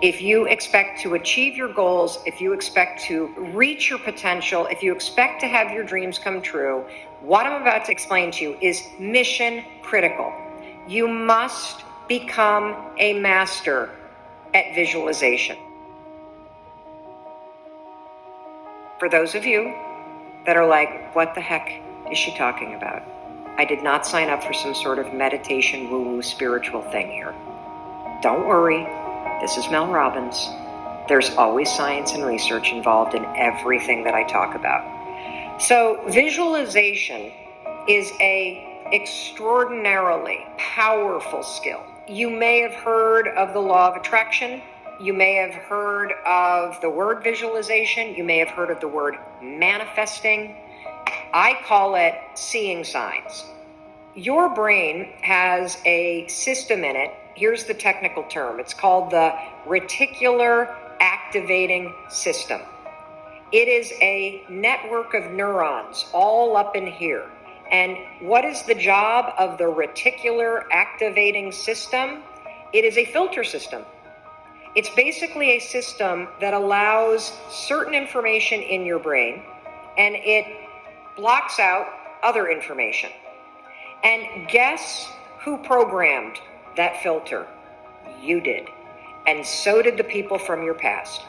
If you expect to achieve your goals, if you expect to reach your potential, if you expect to have your dreams come true, what I'm about to explain to you is mission critical. You must become a master at visualization. For those of you that are like, what the heck is she talking about? I did not sign up for some sort of meditation, woo-woo, spiritual thing here. Don't worry, this is Mel Robbins. There's always science and research involved in everything that I talk about. So visualization is a extraordinarily powerful skill. You may have heard of the law of attraction. You may have heard of the word visualization. You may have heard of the word manifesting. I call it seeing signs. Your brain has a system in it. Here's the technical term. It's called the reticular activating system. It is a network of neurons all up in here. And what is the job of the reticular activating system? It is a filter system. It's basically a system that allows certain information in your brain and it blocks out other information. And guess who programmed that filter? You did. And so did the people from your past.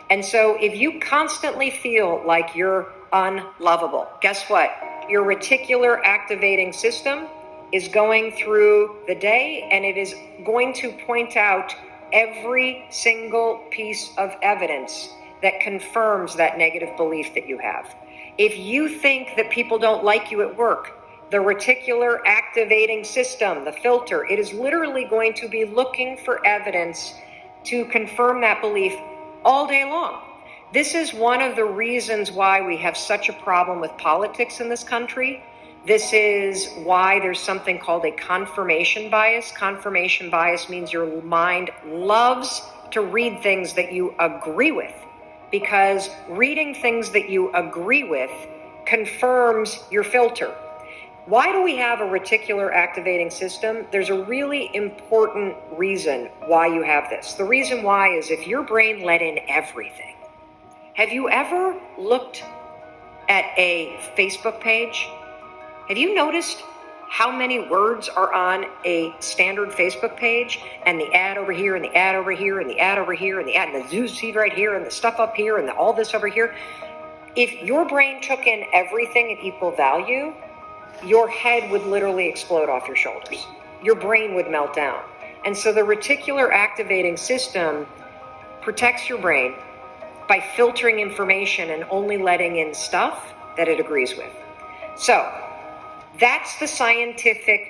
And so if you constantly feel like you're unlovable, guess what? Your reticular activating system is going through the day and it is going to point out every single piece of evidence that confirms that negative belief that you have. If you think that people don't like you at work, the reticular activating system, the filter, it is literally going to be looking for evidence to confirm that belief all day long. This is one of the reasons why we have such a problem with politics in this country. This is why there's something called a confirmation bias. Confirmation bias means your mind loves to read things that you agree with, because reading things that you agree with confirms your filter. Why do we have a reticular activating system? There's a really important reason why you have this. The reason why is if your brain let in everything. Have you ever looked at a Facebook page? Have you noticed how many words are on a standard Facebook page, and the ad over here and the ad over here and the ad over here and the ad and the news feed right here and the stuff up here and all this over here? If your brain took in everything at equal value, your head would literally explode off your shoulders. Your brain would melt down. And so the reticular activating system protects your brain by filtering information and only letting in stuff that it agrees with. So that's the scientific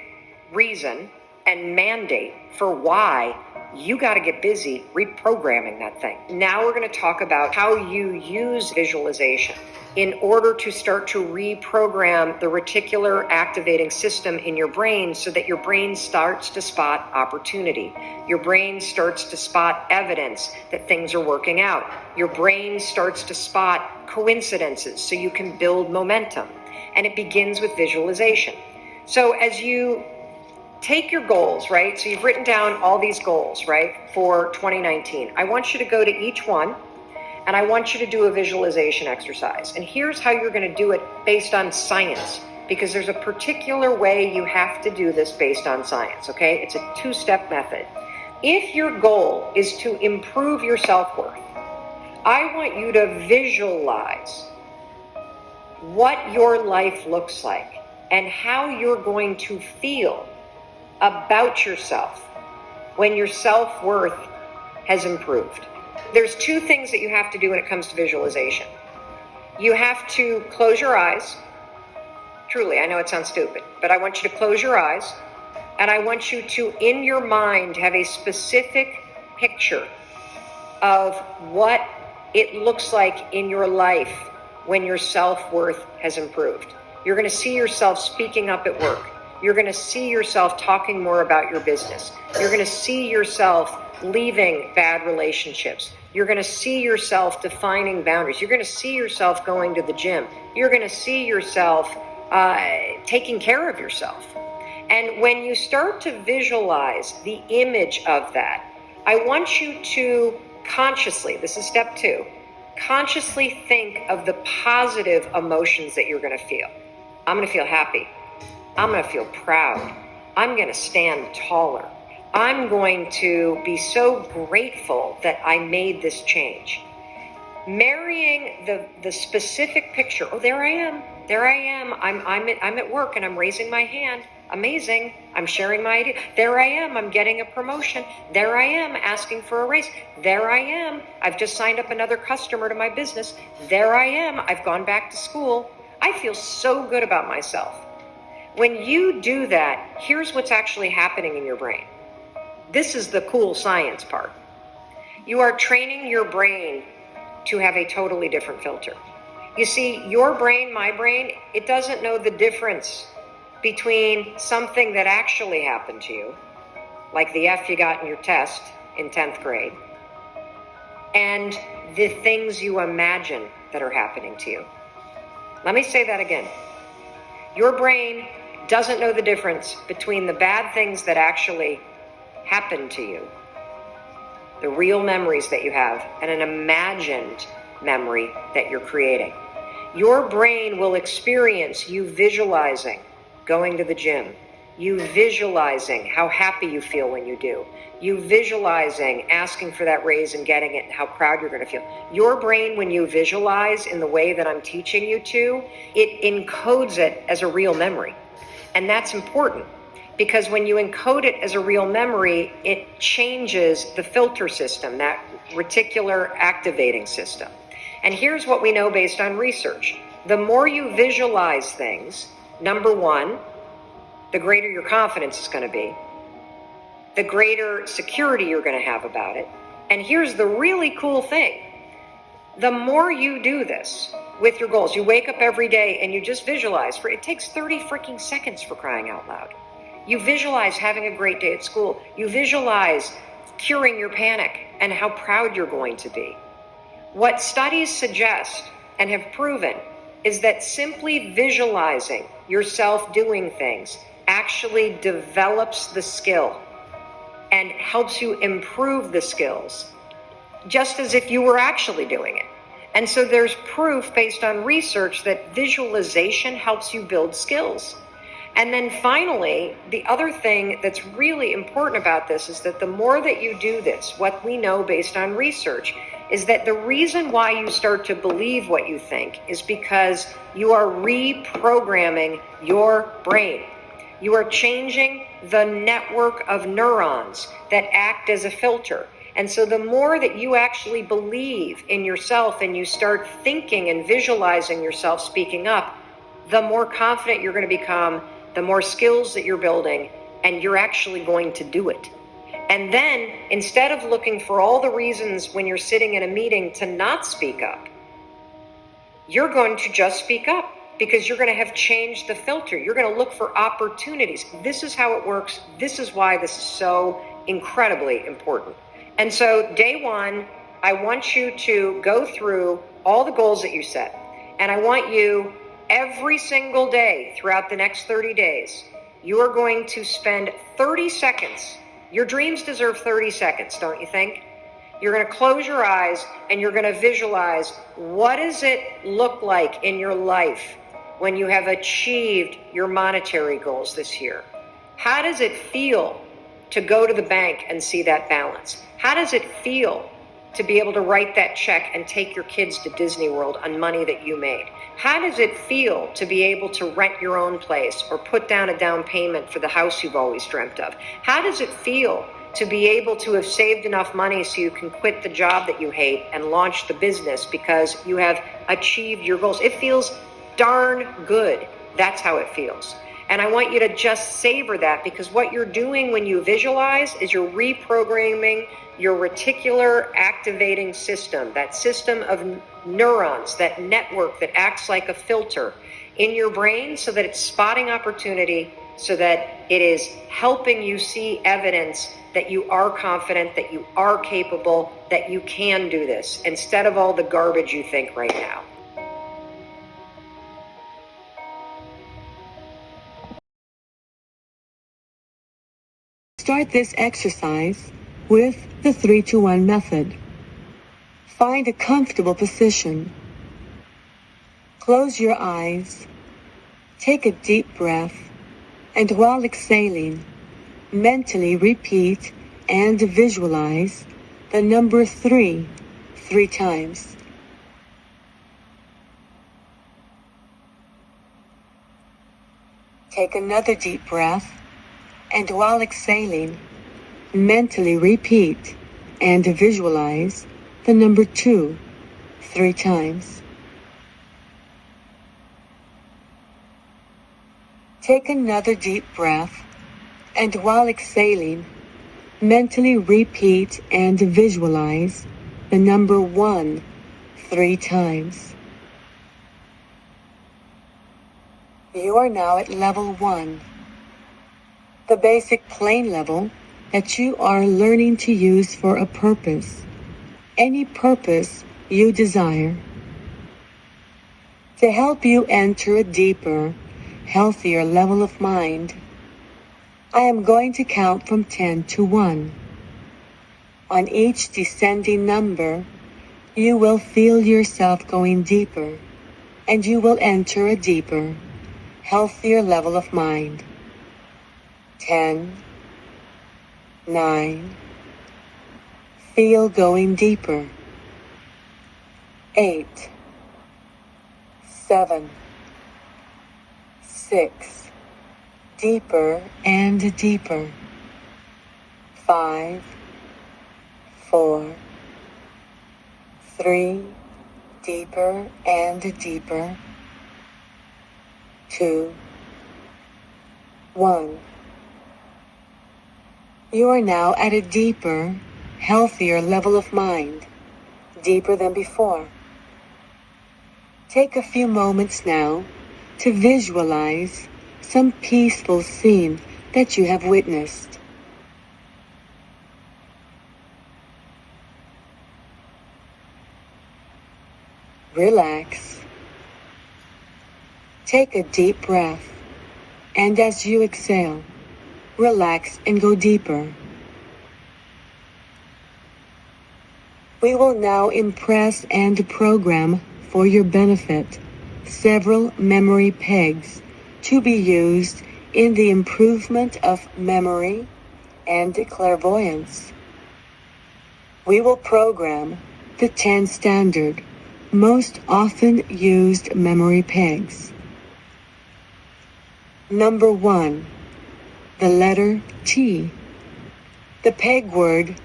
reason and mandate for why you got to get busy reprogramming that thing. Now we're going to talk about how you use visualization in order to start to reprogram the reticular activating system in your brain so that your brain starts to spot opportunity. Your brain starts to spot evidence that things are working out. Your brain starts to spot coincidences so you can build momentum. And it begins with visualization. So as you take your goals, right? So you've written down all these goals, right, for 2019. I want you to go to each one and I want you to do a visualization exercise. And here's how you're going to do it based on science, because there's a particular way you have to do this based on science, okay? It's a two-step method. If your goal is to improve your self-worth, I want you to visualize what your life looks like and how you're going to feel about yourself when your self-worth has improved. There's two things that you have to do when it comes to visualization. You have to close your eyes. Truly, I know it sounds stupid, but I want you to close your eyes, and I want you to, in your mind, have a specific picture of what it looks like in your life when your self-worth has improved. You're going to see yourself speaking up at work. You're going to see yourself talking more about your business. You're going to see yourself leaving bad relationships. You're going to see yourself defining boundaries. You're going to see yourself going to the gym. You're going to see yourself taking care of yourself. And when you start to visualize the image of that, I want you to consciously, this is step 2, consciously think of the positive emotions that you're going to feel. I'm going to feel happy. I'm going to feel proud. I'm going to stand taller. I'm going to be so grateful that I made this change. Marrying the specific picture. Oh, there I am. There I am. I'm at work and I'm raising my hand. Amazing. I'm sharing my idea. There I am. I'm getting a promotion. There I am asking for a raise. There I am. I've just signed up another customer to my business. There I am. I've gone back to school. I feel so good about myself. When you do that, here's what's actually happening in your brain. This is the cool science part. You are training your brain to have a totally different filter. You see, your brain, my brain, it doesn't know the difference between something that actually happened to you, like the F you got in your test in 10th grade, and the things you imagine that are happening to you. Let me say that again. Your brain doesn't know the difference between the bad things that actually happened to you, the real memories that you have, and an imagined memory that you're creating. Your brain will experience you visualizing going to the gym, you visualizing how happy you feel when you do, you visualizing asking for that raise and getting it and how proud you're going to feel. Your brain, when you visualize in the way that I'm teaching you to, it encodes it as a real memory. And that's important, because when you encode it as a real memory, it changes the filter system, that reticular activating system. And here's what we know based on research. The more you visualize things, number one, the greater your confidence is going to be, the greater security you're going to have about it. And here's the really cool thing. The more you do this with your goals, you wake up every day and you just visualize. It takes 30 freaking seconds, for crying out loud. You visualize having a great day at school. You visualize curing your panic and how proud you're going to be. What studies suggest and have proven is that simply visualizing yourself doing things actually develops the skill and helps you improve the skills, just as if you were actually doing it. And so there's proof based on research that visualization helps you build skills. And then finally, the other thing that's really important about this is that the more that you do this, what we know based on research is that the reason why you start to believe what you think is because you are reprogramming your brain. You are changing the network of neurons that act as a filter. And so the more that you actually believe in yourself and you start thinking and visualizing yourself speaking up, the more confident you're going to become, the more skills that you're building, and you're actually going to do it. And then instead of looking for all the reasons when you're sitting in a meeting to not speak up, you're going to just speak up because you're going to have changed the filter. You're going to look for opportunities. This is how it works. This is why this is so incredibly important. And so day one, I want you to go through all the goals that you set. And I want you every single day throughout the next 30 days, you are going to spend 30 seconds. Your dreams deserve 30 seconds, don't you think? You're going to close your eyes and you're going to visualize, what does it look like in your life when you have achieved your monetary goals this year? How does it feel to go to the bank and see that balance? How does it feel to be able to write that check and take your kids to Disney World on money that you made? How does it feel to be able to rent your own place or put down a down payment for the house you've always dreamt of? How does it feel to be able to have saved enough money so you can quit the job that you hate and launch the business because you have achieved your goals? It feels darn good. That's how it feels. And I want you to just savor that, because what you're doing when you visualize is you're reprogramming your reticular activating system, that system of neurons, that network that acts like a filter in your brain so that it's spotting opportunity, so that it is helping you see evidence that you are confident, that you are capable, that you can do this, instead of all the garbage you think right now. Start this exercise with the 3-2-1 method. Find a comfortable position. Close your eyes. Take a deep breath, and while exhaling, mentally repeat and visualize the number 3 times. Take another deep breath, and while exhaling, mentally repeat and visualize the number 2 3 times. Take another deep breath, and while exhaling, mentally repeat and visualize the number 1 3 times. You are now at level 1, the basic plane level that you are learning to use for a purpose, any purpose you desire. To help you enter a deeper, healthier level of mind, I am going to count from 10 to 1. On each descending number, you will feel yourself going deeper, and you will enter a deeper, healthier level of mind. 10, 9, feel going deeper. 8, 7, 6, deeper and deeper. 5, 4, 3, deeper and deeper. 2, 1. You are now at a deeper, healthier level of mind, deeper than before. Take a few moments now to visualize some peaceful scene that you have witnessed. Relax. Take a deep breath, and as you exhale, relax and go deeper. We will now impress and program for your benefit several memory pegs to be used in the improvement of memory and clairvoyance. We will program the 10 standard, most often used memory pegs. Number 1, the letter T. The peg word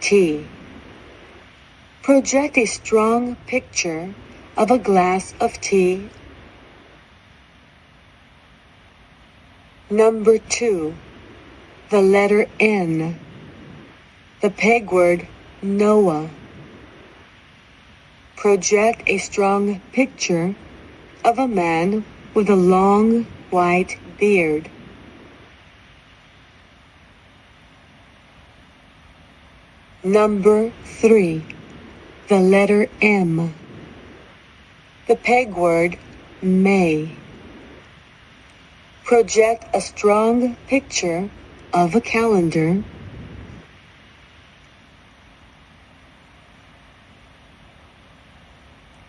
T. Project a strong picture of a glass of tea. Number 2, the letter N. The peg word Noah. Project a strong picture of a man with a long white beard. Number 3, the letter M. The peg word May. Project a strong picture of a calendar.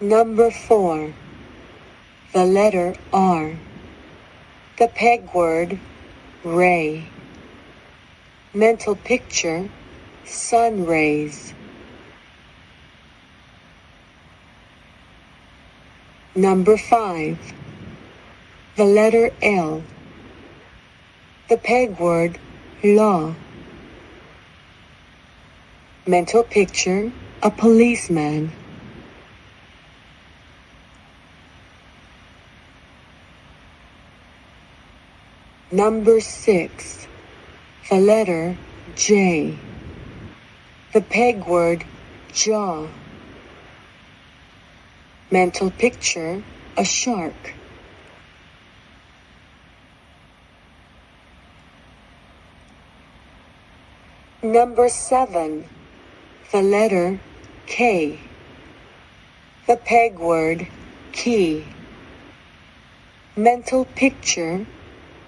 Number 4, the letter R. The peg word ray. Mental picture, sun rays. Number 5, the letter L. The peg word law. Mental picture, a policeman. Number 6, the letter J. The peg word jaw. Mental picture, a shark. Number 7, the letter K. The peg word key. Mental picture,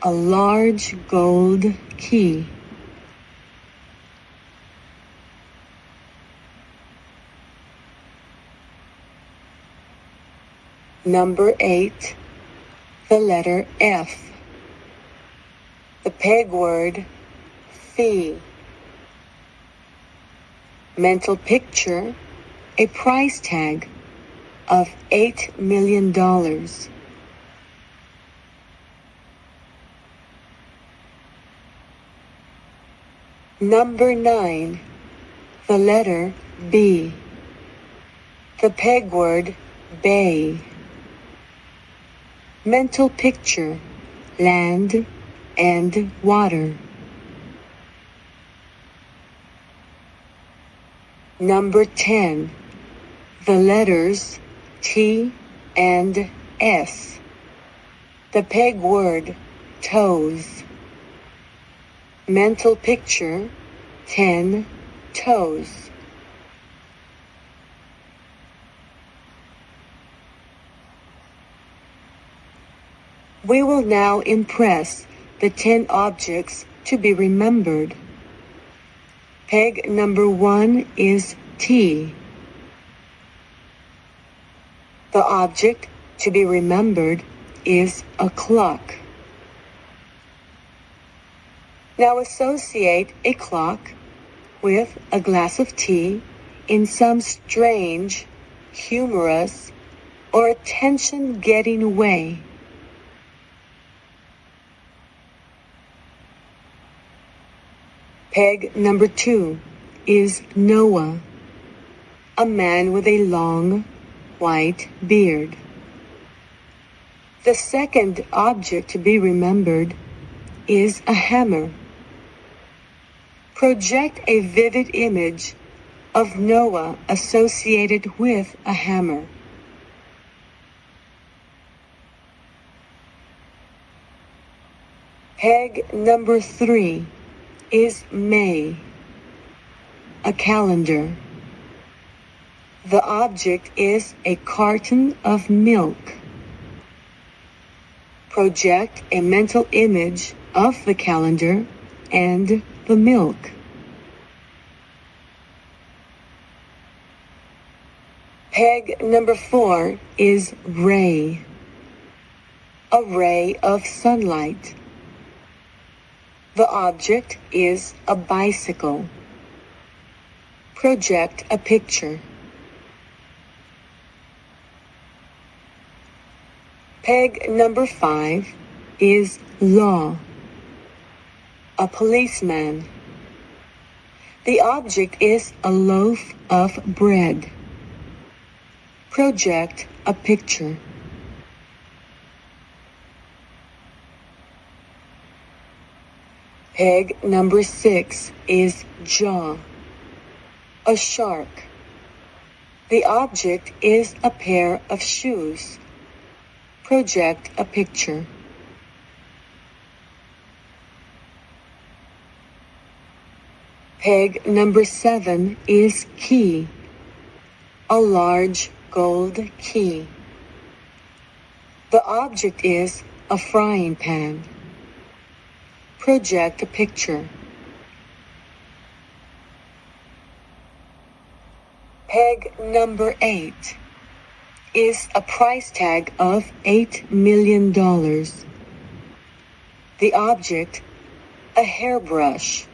a large gold key. Number 8, the letter F. The peg word, fee. Mental picture, a price tag of $8 million. Number 9, the letter B. The peg word, bay. Mental picture, land and water. Number 10, the letters T and S. The peg word, toes. Mental picture, 10 toes. We will now impress the 10 objects to be remembered. Peg number 1 is T. The object to be remembered is a clock. Now associate a clock with a glass of tea in some strange, humorous, or attention-getting way. Peg number 2 is Noah, a man with a long, white beard. The second object to be remembered is a hammer. Project a vivid image of Noah associated with a hammer. Peg number 3 is May, a calendar. The object is a carton of milk. Project a mental image of the calendar and the milk. Peg number 4 is ray, a ray of sunlight. The object is a bicycle. Project a picture. Peg number 5 is law, a policeman. The object is a loaf of bread. Project a picture. Peg number 6 is jaw, a shark. The object is a pair of shoes. Project a picture. Peg number 7 is key, a large gold key. The object is a frying pan. Project a picture. Peg number 8 is a price tag of $8 million. The object, a hairbrush.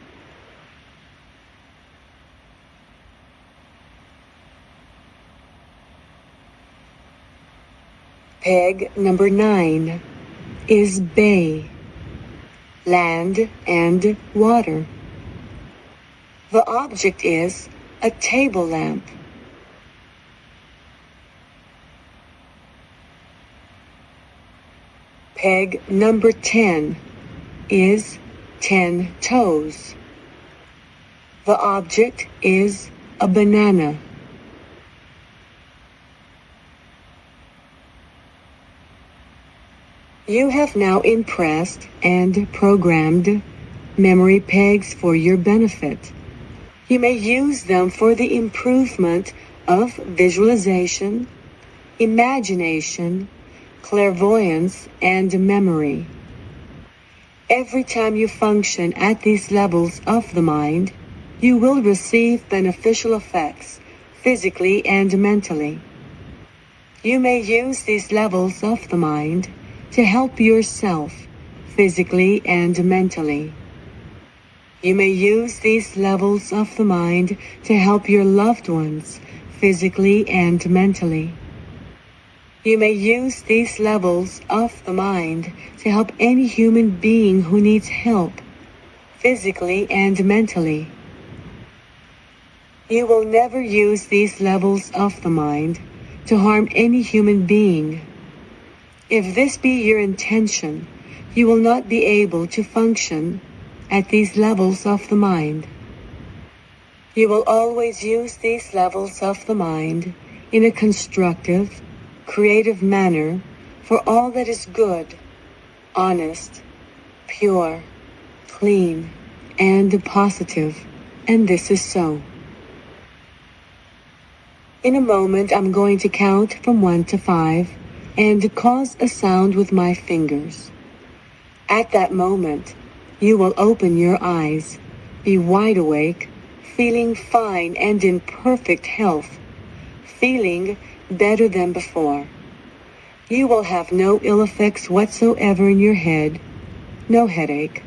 Peg number 9 is bay, land and water. The object is a table lamp. Peg number 10 is 10 toes. The object is a banana. You have now impressed and programmed memory pegs for your benefit. You may use them for the improvement of visualization, imagination, clairvoyance, and memory. Every time you function at these levels of the mind, you will receive beneficial effects physically and mentally. You may use these levels of the mind to help yourself physically and mentally. You may use these levels of the mind to help your loved ones physically and mentally. You may use these levels of the mind to help any human being who needs help physically and mentally. You will never use these levels of the mind to harm any human being. If this be your intention, you will not be able to function at these levels of the mind. You will always use these levels of the mind in a constructive, creative manner for all that is good, honest, pure, clean, and positive, and this is so. In a moment, I'm going to count from 1 to 5 and cause a sound with my fingers. At that moment, you will open your eyes, be wide awake, feeling fine and in perfect health, feeling better than before. You will have no ill effects whatsoever in your head, no headache,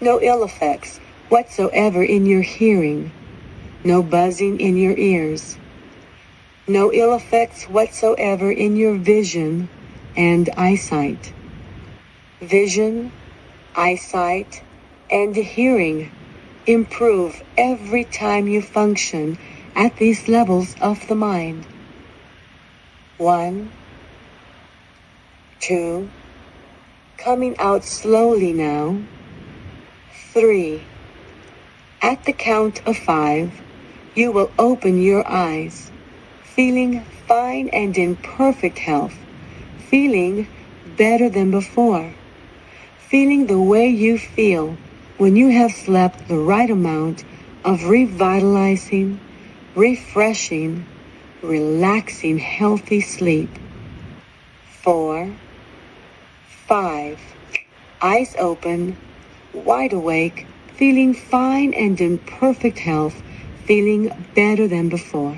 no ill effects whatsoever in your hearing, no buzzing in your ears, no ill effects whatsoever in your vision and eyesight. Vision, eyesight, and hearing improve every time you function at these levels of the mind. 1, 2, coming out slowly now. 3. At the count of 5, you will open your eyes, feeling fine and in perfect health, feeling better than before, feeling the way you feel when you have slept the right amount of revitalizing, refreshing, relaxing, healthy sleep. 4, 5, eyes open, wide awake, feeling fine and in perfect health, feeling better than before.